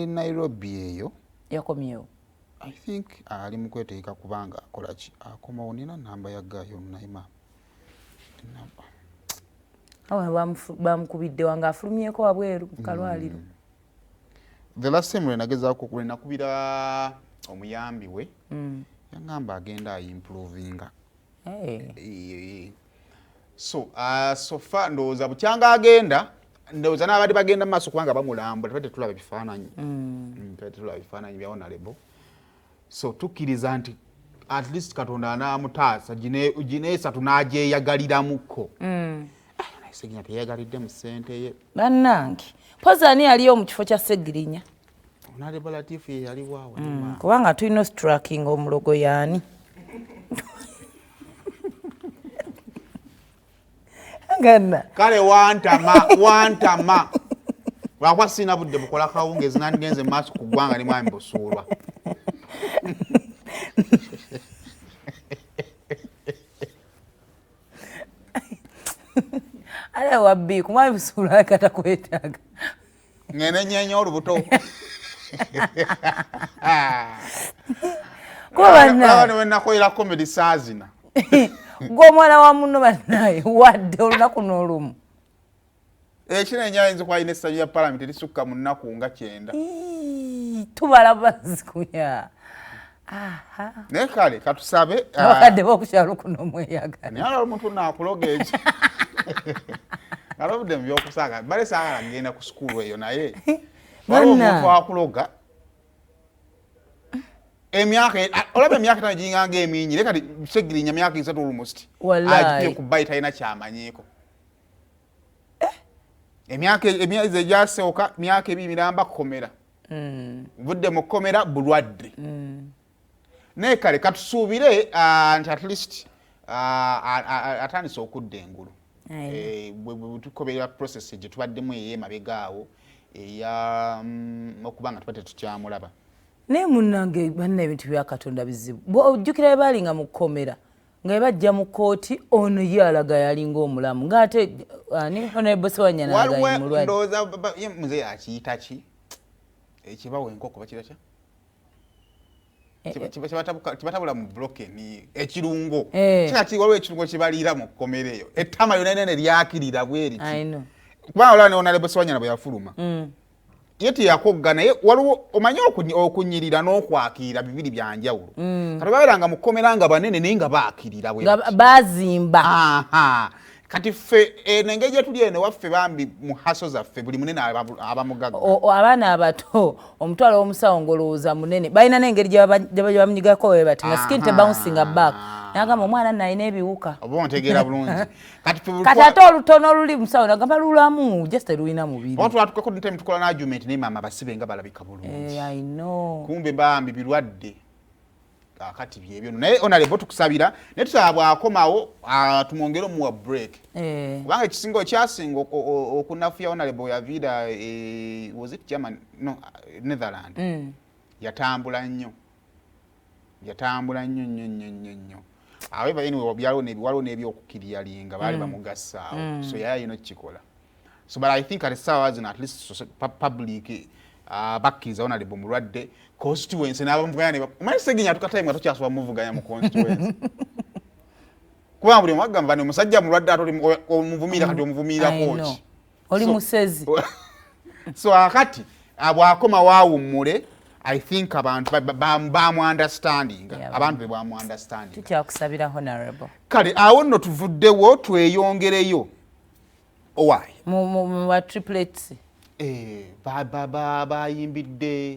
Nairobi eyo yakomyewo. I think ali mu kweteeka kubanga akola ki akomawo nina namba ya gayo nnaima bamukubidde wanga afulumyeko wabweru mu kalwaliro. The last time when nagezaako nakubira omuyambi we yangamba agenda ayimprovinga. So so far ndowooza bukyanga agenda ndowooza n'abadde bagenda mu maaso kubanga bamulambula tubadde tulaba ebifaananyi bya honorable. So tukkiriza nti at least Katonda anaamutaasa gine esatu n'agyeyagaliramuko. Ssegirinya teyeyagalidde mu ssente ye. Bannange poza ani aliyo mu kifo kya Ssegirinya? Honorable Latif ye yali waawo. Kubanga tulina striking omulogo yaani. Ganna. Kale wantama. Lwakwa sina budde bukola kawungezi nandigenze mu maaso ku ggwanga ne mwami Busuulwa. Ale wabbi kumwami Busuulwa kata kwetaaga. Ngene nyenya olubuto. Kwa bana we nakoyera comedy saazina. Gw'omwana wa munno bannaye wadde olunaku n'olumu. Ekinenya ayinza kuba alina essanyu lya Parliament erisukka mu nnaku nga 9. Tubala bazikuya. Naye kale katusabe abakadde b'okukyalo kuno mweyagala. naye alala omuntu naakuloga ekyo. Alabudde mu by'okusaaga bale saagala ngenda ku sukulu eyo naye waliwo omuntu akuloga emyaka olaba emyaka tano ginganga emingi leka Ssegirinya myaka 3 almost ajje ku bite alina kyamanyiiko. Emyezi egyasooka myaka 2 miramba kukomera. Budde mu kukomera bulwadde. Naye kale katusuubire nti at least atandise okudda engulu. Bwe tukobera process gye tubaddemu ey'emabegaawo okuba nga tubadde tukyamulaba. Naye munnange banna ebintu bya Katonda bizibu. Ojjukira bye baali nga mu kkomera nga bajja mu kooti ono ye alaga yalinga omulamu ng'ate ani Honorable Ssewanya n'alaga mulwadde. Ndowooza muzeeyi akiyita ki? Ekibawa enkoko bakira kya? Kibatabula mu broken ekirungo. Kati waliwo ekirungo kibaliira mu kkomera eyo. Ettama yonna enene lyakirira bweriti. Kubanga olaba ne Honorable Ssewanya bwe yafuluma. Ye teyakogga naye waliwo omanyi okunyirira n'okwakiira bibiri bya njawulo. Kati babeeranga mu kkomera nga banene naye nga baakirira bweriti. Baazimba. Kati ffe n'engeri gye tuli eno waffe bambi mu haso zaffe buli munene abamugagga. Abaana abato omutwalo w'omusawo ngolowooza munene balina n'engeri gye bamunyigako we bati nga skin bouncing back. Nagamba omwana nalina ebiwuka. Oba ontegeera bulungi. Kati ate olutono oluli musawo nagamba lulamu just terulina mubiri. Omuntu atukkako ntemi tukola n'argument naye maama basibe nga balabika bulungi. I know. Kumbe bambi birwadde. Akati byebyo naye Honorable tukusabira naye tusaba bwakomawo tumwongere omuwa break. Kubanga ekisinga ekyasinga okunafuya Honorable Yavira was it German? No, Netherlands. Yatambula nnyo nnyo. However anyway waliwo n'ebyokukirya linga baali bamugassaawo. So yayina kikola. So but I think at essaawa zino at least public bakkiriza Honorable mulwadde constituency n'abamuvuganya omanyi Ssegirinya tukatayimu nga tokyasobola muvuganya mu constituency. Kubanga buli mwagamba bano omusajja mulwadde ate omuvumiira kati omuvumiira koki. Oli musezi. So akati bwakoma waawummule I think abantu bamu understanding. Abantu be bamu understanding. Tukyakusabira Honorable. Kale awo nno tuvuddewo tweyongereyo. Why? Mu triplets. Bayimbidde